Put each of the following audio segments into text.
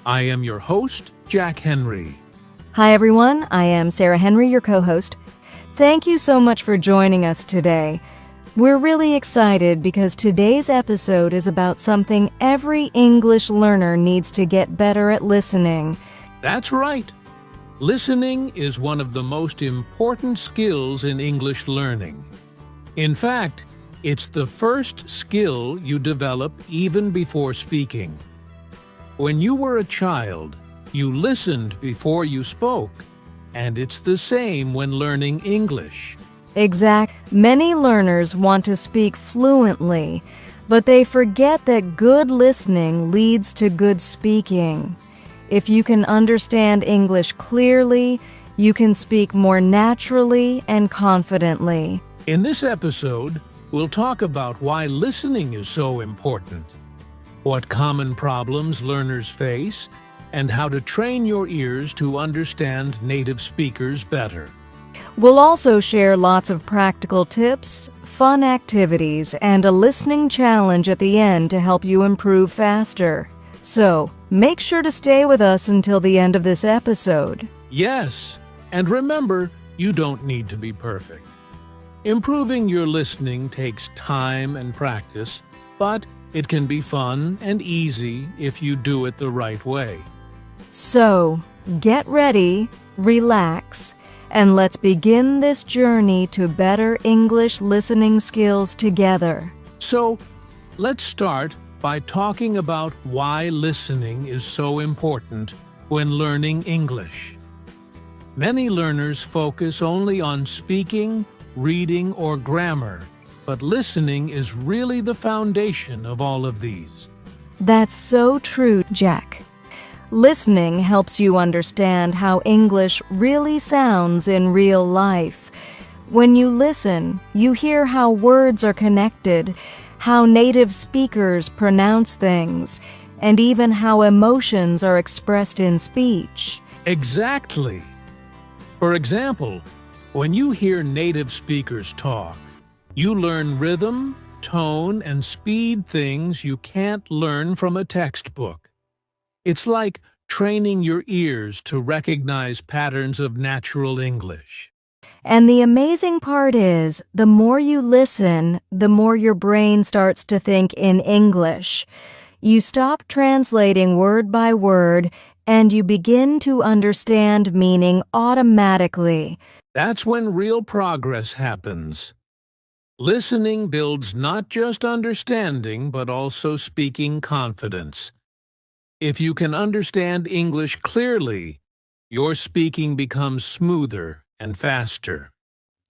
I am your host, Jack Henry. Hi, everyone. I am Sarah Henry, your co-host. Thank you so much for joining us today. We're really excited because today's episode is about something every English learner needs to get better at listening. That's right. Listening is one of the most important skills in English learning. In fact, it's the first skill you develop even before speaking. When you were a child, you listened before you spoke, and it's the same when learning English. Many learners want to speak fluently, but they forget that good listening leads to good speaking. If you can understand English clearly, you can speak more naturally and confidently. In this episode, we'll talk about why listening is so important, what common problems learners face, and how to train your ears to understand native speakers better. We'll also share lots of practical tips, fun activities, and a listening challenge at the end to help you improve faster. So, make sure to stay with us until the end of this episode. Yes, and remember, you don't need to be perfect. Improving your listening takes time and practice, but it can be fun and easy if you do it the right way. So, get ready, relax, and let's begin this journey to better English listening skills together. So, let's start by talking about why listening is so important when learning English. Many learners focus only on speaking, reading, or grammar, but listening is really the foundation of all of these. That's so true, Jack. Listening helps you understand how English really sounds in real life. When you listen, you hear how words are connected, how native speakers pronounce things, and even how emotions are expressed in speech. Exactly. For example, when you hear native speakers talk, you learn rhythm, tone, and speed, things you can't learn from a textbook. It's like training your ears to recognize patterns of natural English. And the amazing part is, the more you listen, the more your brain starts to think in English. You stop translating word by word, and you begin to understand meaning automatically. That's when real progress happens. Listening builds not just understanding, but also speaking confidence. If you can understand English clearly, your speaking becomes smoother and faster.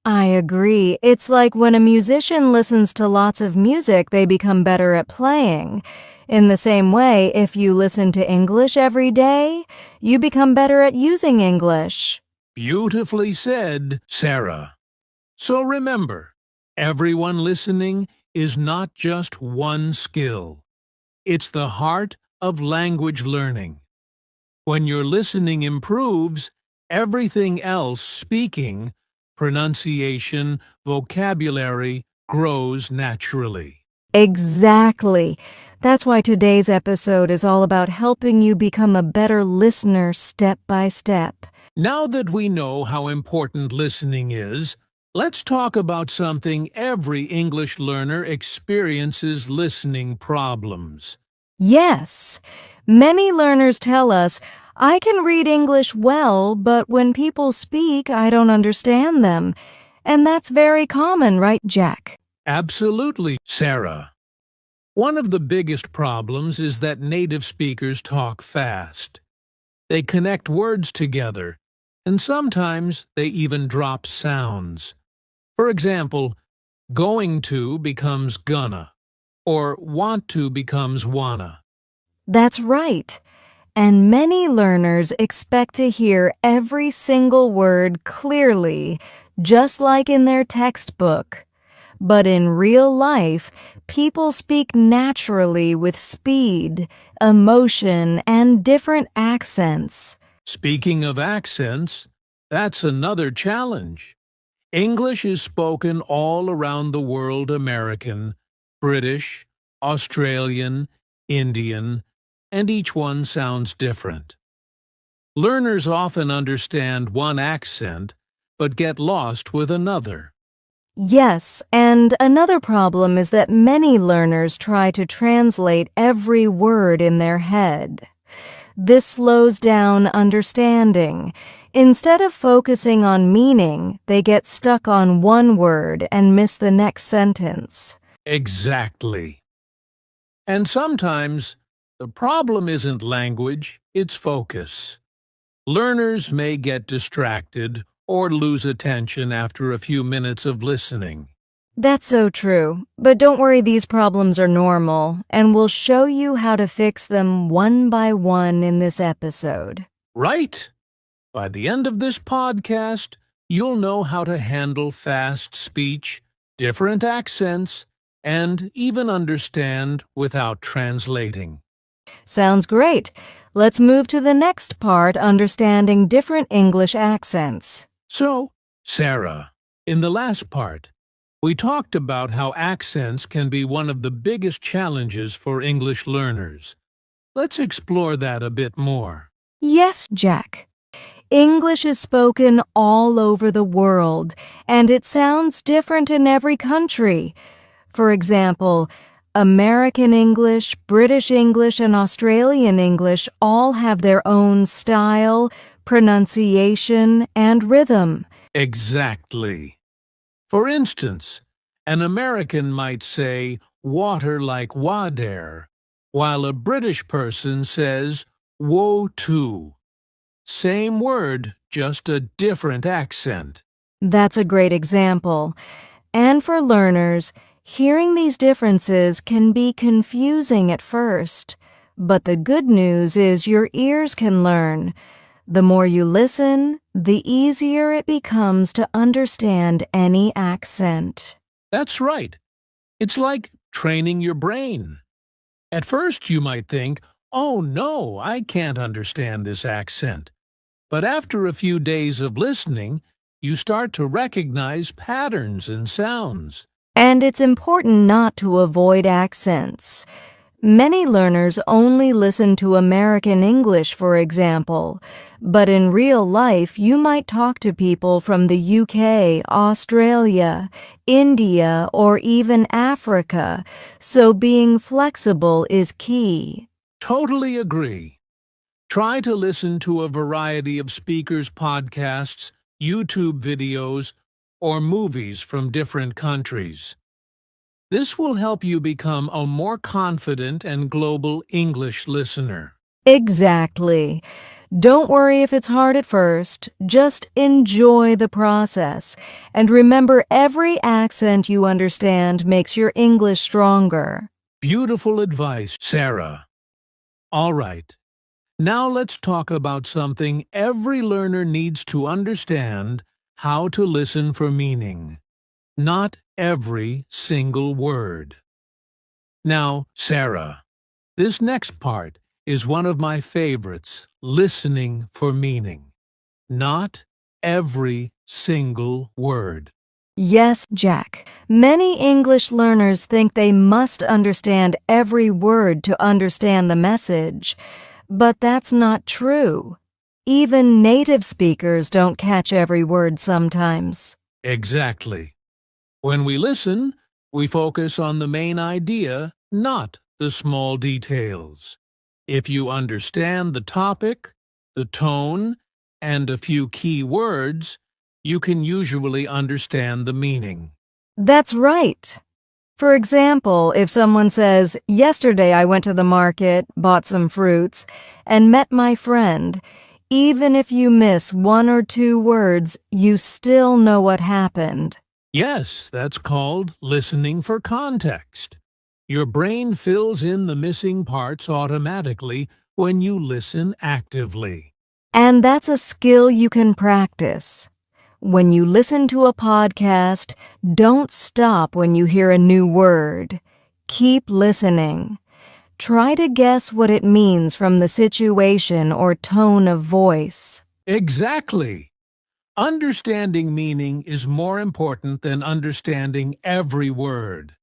I agree. It's like when a musician listens to lots of music, they become better at playing. In the same way, if you listen to English every day, you become better at using English. Beautifully said, Sarah. So remember, everyone listening is not just one skill. It's the heart of language learning. When your listening improves, everything else, speaking, pronunciation, vocabulary, grows naturally. Exactly. That's why today's episode is all about helping you become a better listener step by step. Now that we know how important listening is, let's talk about something every English learner experiences: listening problems. Yes, many learners tell us, I can read English well, but when people speak, I don't understand them. And that's very common, right, Jack? Absolutely, Sarah. One of the biggest problems is that native speakers talk fast. They connect words together, and sometimes they even drop sounds. For example, going to becomes gonna, or want to becomes wanna. That's right. And many learners expect to hear every single word clearly, just like in their textbook. But in real life, people speak naturally with speed, emotion, and different accents. Speaking of accents, that's another challenge. English is spoken all around the world: American, British, Australian, Indian, and each one sounds different. Learners often understand one accent, but get lost with another. Yes, and another problem is that many learners try to translate every word in their head. This slows down understanding. Instead of focusing on meaning, they get stuck on one word and miss the next sentence. Exactly. And sometimes, the problem isn't language, it's focus. Learners may get distracted or lose attention after a few minutes of listening. That's so true. But don't worry, these problems are normal, and we'll show you how to fix them one by one in this episode. Right? By the end of this podcast, you'll know how to handle fast speech, different accents, and even understand without translating. Sounds great. Let's move to the next part, understanding different English accents. So, Sarah, in the last part, we talked about how accents can be one of the biggest challenges for English learners. Let's explore that a bit more. Yes, Jack. English is spoken all over the world, and it sounds different in every country. For example, American English, British English, and Australian English all have their own style, pronunciation, and rhythm. Exactly. For instance, an American might say water like water, while a British person says woe to. Same word, just a different accent. That's a great example. And for learners, hearing these differences can be confusing at first. But the good news is your ears can learn. The more you listen, the easier it becomes to understand any accent. That's right. It's like training your brain. At first you might think, oh no, I can't understand this accent. But after a few days of listening, you start to recognize patterns and sounds. And it's important not to avoid accents. Many learners only listen to American English, for example, but in real life you might talk to people from the UK, Australia, India, or even Africa, so being flexible is key. Totally agree. Try to listen to a variety of speakers' podcasts, YouTube videos, or movies from different countries. This will help you become a more confident and global English listener. Exactly. Don't worry if it's hard at first. Just enjoy the process. And remember, every accent you understand makes your English stronger. Beautiful advice, Sarah. All right. Now let's talk about something every learner needs to understand: how to listen for meaning. Not every single word. Now, Sarah, this next part is one of my favorites: listening for meaning. Not every single word. Yes, Jack. Many English learners think they must understand every word to understand the message. But that's not true. Even native speakers don't catch every word sometimes. Exactly. When we listen, we focus on the main idea, not the small details. If you understand the topic, the tone, and a few key words, you can usually understand the meaning. That's right. For example, if someone says, "Yesterday I went to the market, bought some fruits, and met my friend," even if you miss one or two words, you still know what happened. Yes, that's called listening for context. Your brain fills in the missing parts automatically when you listen actively. And that's a skill you can practice. When you listen to a podcast, don't stop when you hear a new word. Keep listening. Try to guess what it means from the situation or tone of voice. Exactly. Understanding meaning is more important than understanding every word.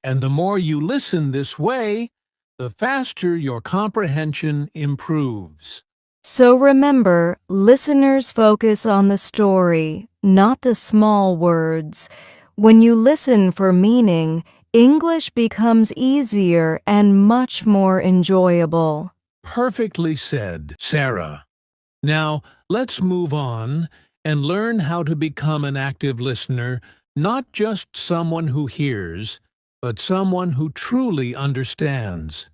And the more you listen this way, the faster your comprehension improves. So remember, listeners focus on the story, not the small words. When you listen for meaning, English becomes easier and much more enjoyable. Perfectly said, Sarah. Now, let's move on and learn how to become an active listener, not just someone who hears, but someone who truly understands.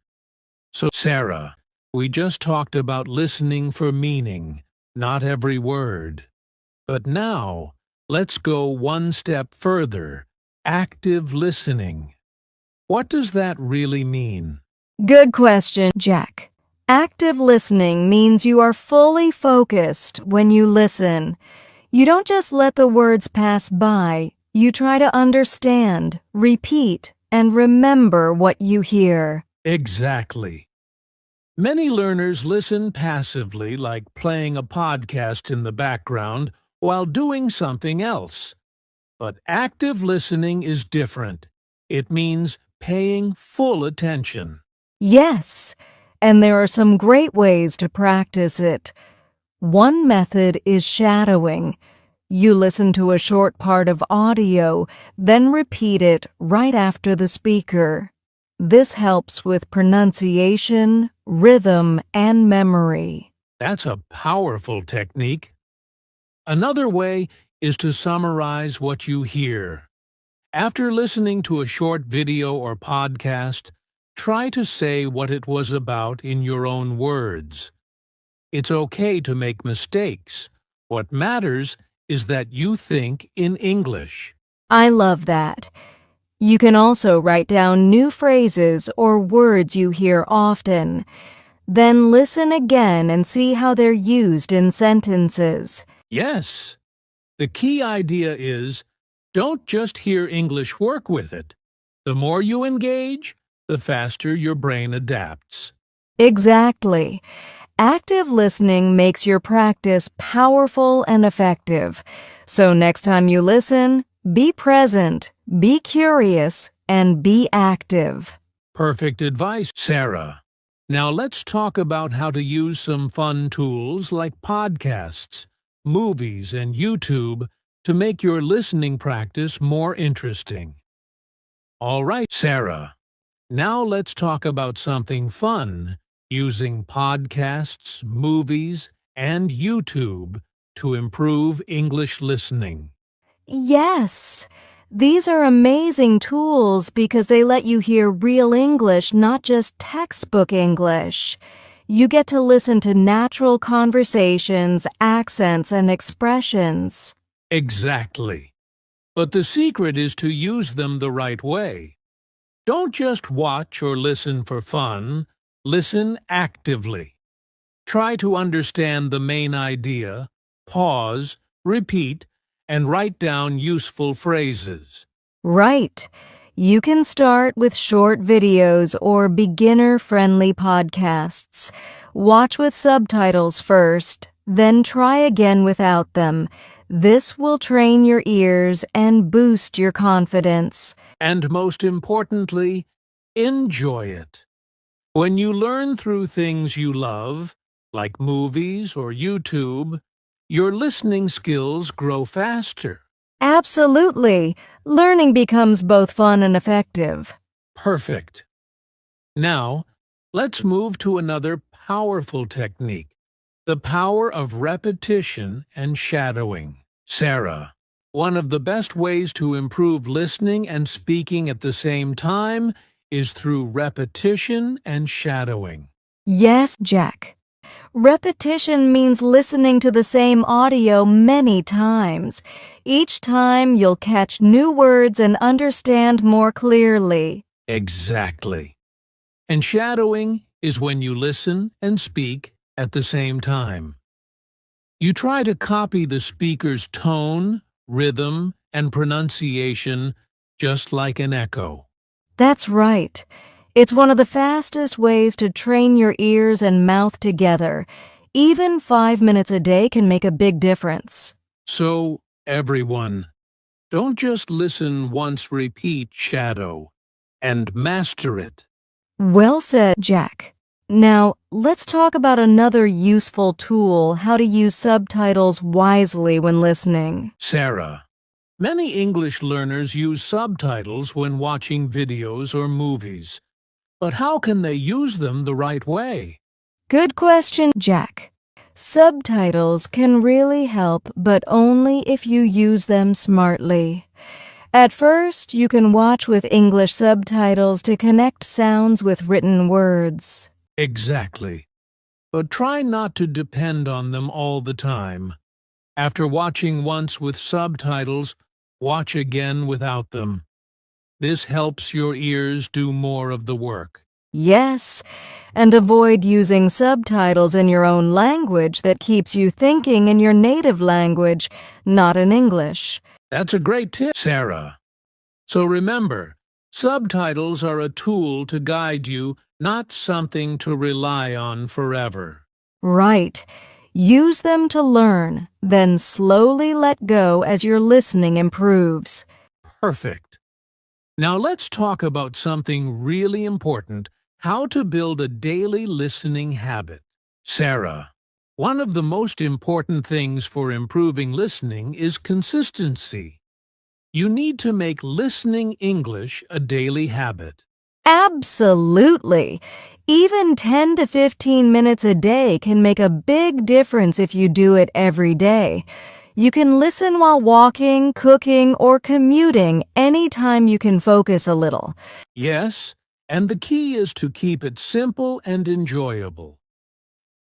So, Sarah, we just talked about listening for meaning, not every word. But now, let's go one step further. Active listening. What does that really mean? Good question, Jack. Active listening means you are fully focused when you listen. You don't just let the words pass by. You try to understand, repeat, and remember what you hear. Exactly. Many learners listen passively, like playing a podcast in the background while doing something else. But active listening is different. It means paying full attention. Yes, and there are some great ways to practice it. One method is shadowing. You listen to a short part of audio, then repeat it right after the speaker. This helps with pronunciation, rhythm, and memory. That's a powerful technique. Another way is to summarize what you hear. After listening to a short video or podcast, try to say what it was about in your own words. It's okay to make mistakes. What matters is that you think in English. I love that. You can also write down new phrases or words you hear often. Then listen again and see how they're used in sentences. Yes. The key idea is, don't just hear English, work with it. The more you engage, the faster your brain adapts. Exactly. Active listening makes your practice powerful and effective. So next time you listen, be present, be curious, and be active. Perfect advice, Sarah. Now let's talk about how to use some fun tools like podcasts, movies, and YouTube to make your listening practice more interesting. All right, Sarah. Now let's talk about something fun using podcasts, movies, and YouTube to improve English listening. Yes, these are amazing tools because they let you hear real English, not just textbook English. You get to listen to natural conversations, accents, and expressions. Exactly. But the secret is to use them the right way. Don't just watch or listen for fun. Listen actively. Try to understand the main idea, pause, repeat, and write down useful phrases. Right. You can start with short videos or beginner-friendly podcasts. Watch with subtitles first, then try again without them. This will train your ears and boost your confidence. And most importantly, enjoy it. When you learn through things you love, like movies or YouTube, your listening skills grow faster. Absolutely. Learning becomes both fun and effective. Perfect. Now, let's move to another powerful technique, the power of repetition and shadowing. Sarah, one of the best ways to improve listening and speaking at the same time is through repetition and shadowing. Yes, Jack. Repetition means listening to the same audio many times. Each time you'll catch new words and understand more clearly. Exactly. And shadowing is when you listen and speak at the same time. You try to copy the speaker's tone, rhythm, and pronunciation just like an echo. That's right. It's one of the fastest ways to train your ears and mouth together. Even 5 minutes a day can make a big difference. So, everyone, don't just listen once, repeat, shadow, and master it. Well said, Jack. Now, let's talk about another useful tool, how to use subtitles wisely when listening. Sarah, many English learners use subtitles when watching videos or movies. But how can they use them the right way? Good question, Jack. Subtitles can really help, but only if you use them smartly. At first, you can watch with English subtitles to connect sounds with written words. Exactly. But try not to depend on them all the time. After watching once with subtitles, watch again without them. This helps your ears do more of the work. Yes, and avoid using subtitles in your own language that keeps you thinking in your native language, not in English. That's a great tip, Sarah. So remember, subtitles are a tool to guide you, not something to rely on forever. Right. Use them to learn, then slowly let go as your listening improves. Perfect. Now let's talk about something really important, how to build a daily listening habit. Sarah, one of the most important things for improving listening is consistency. You need to make listening English a daily habit. Absolutely. Even 10 to 15 minutes a day can make a big difference if you do it every day. You can listen while walking, cooking, or commuting anytime you can focus a little. Yes, and the key is to keep it simple and enjoyable.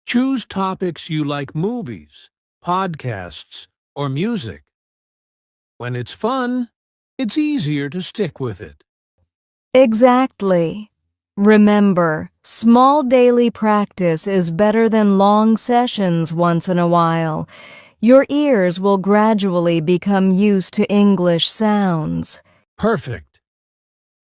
Choose topics you like: movies, podcasts, or music. When it's fun, it's easier to stick with it. Exactly. Remember, small daily practice is better than long sessions once in a while. Your ears will gradually become used to English sounds. Perfect.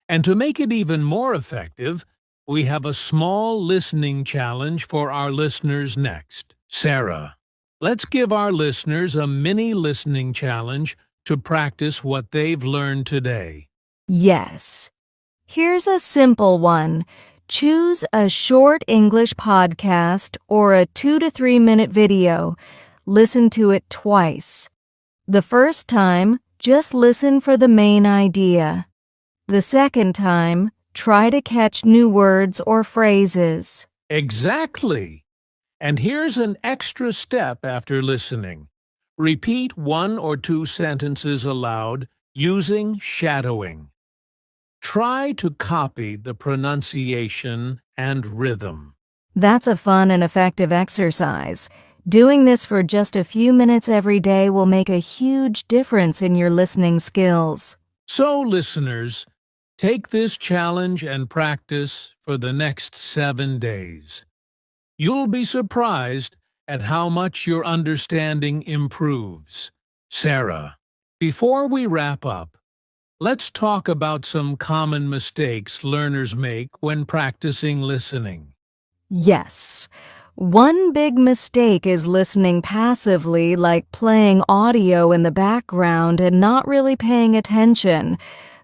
And to make it even more effective, we have a small listening challenge for our listeners next. Sarah, let's give our listeners a mini listening challenge to practice what they've learned today. Yes. Here's a simple one. Choose a short English podcast or a 2 to 3 minute video. Listen to it twice. The first time, just listen for the main idea. The second time, try to catch new words or phrases. Exactly. And here's an extra step after listening. Repeat 1 or 2 sentences aloud using shadowing. Try to copy the pronunciation and rhythm. That's a fun and effective exercise. Doing this for just a few minutes every day will make a huge difference in your listening skills. So, listeners, take this challenge and practice for the next 7 days. You'll be surprised at how much your understanding improves. Sarah, before we wrap up, let's talk about some common mistakes learners make when practicing listening. Yes. One big mistake is listening passively, like playing audio in the background and not really paying attention.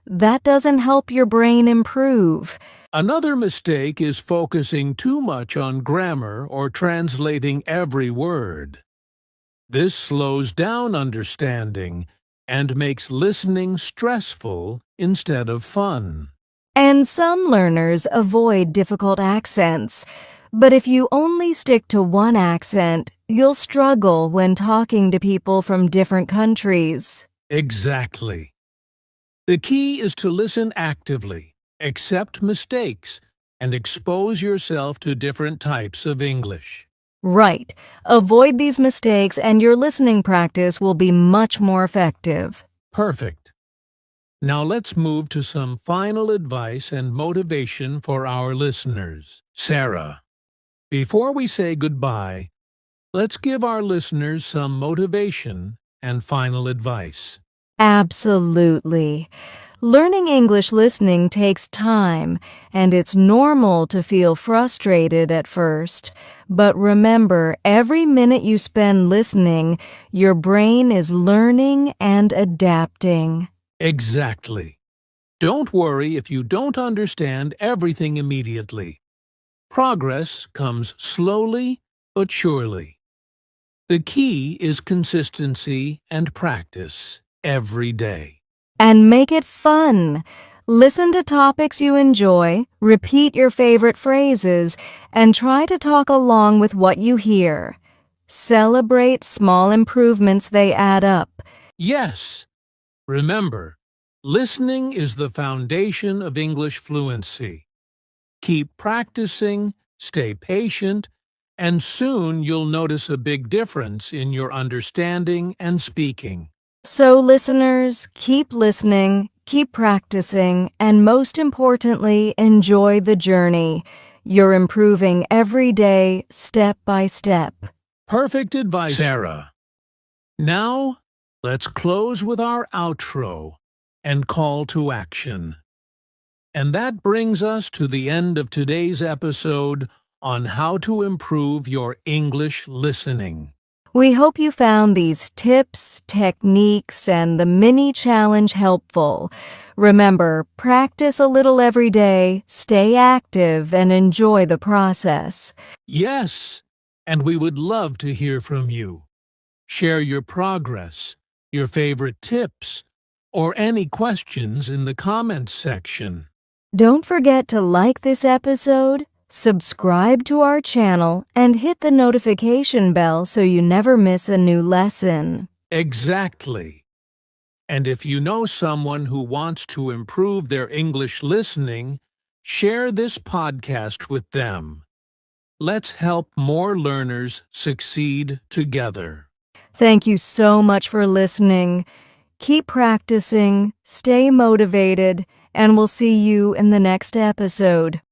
That doesn't help your brain improve. Another mistake is focusing too much on grammar or translating every word. This slows down understanding and makes listening stressful instead of fun. And some learners avoid difficult accents. But if you only stick to one accent, you'll struggle when talking to people from different countries. Exactly. The key is to listen actively, accept mistakes, and expose yourself to different types of English. Right. Avoid these mistakes and your listening practice will be much more effective. Perfect. Now let's move to some final advice and motivation for our listeners. Sarah, before we say goodbye, let's give our listeners some motivation and final advice. Absolutely. Learning English listening takes time, and it's normal to feel frustrated at first. But remember, every minute you spend listening, your brain is learning and adapting. Exactly. Don't worry if you don't understand everything immediately. Progress comes slowly but surely. The key is consistency and practice every day. And make it fun. Listen to topics you enjoy, repeat your favorite phrases, and try to talk along with what you hear. Celebrate small improvements, they add up. Yes, remember, listening is the foundation of English fluency. Keep practicing, stay patient, and soon you'll notice a big difference in your understanding and speaking. So, listeners, keep listening, keep practicing, and most importantly, enjoy the journey. You're improving every day, step by step. Perfect advice, Sarah. Now, let's close with our outro and call to action. And that brings us to the end of today's episode on how to improve your English listening. We hope you found these tips, techniques, and the mini challenge helpful. Remember, practice a little every day, stay active, and enjoy the process. Yes, and we would love to hear from you. Share your progress, your favorite tips, or any questions in the comments section. Don't forget to like this episode, subscribe to our channel, and hit the notification bell so you never miss a new lesson. Exactly. And if you know someone who wants to improve their English listening, share this podcast with them. Let's help more learners succeed together. Thank you so much for listening. Keep practicing, stay motivated, and we'll see you in the next episode.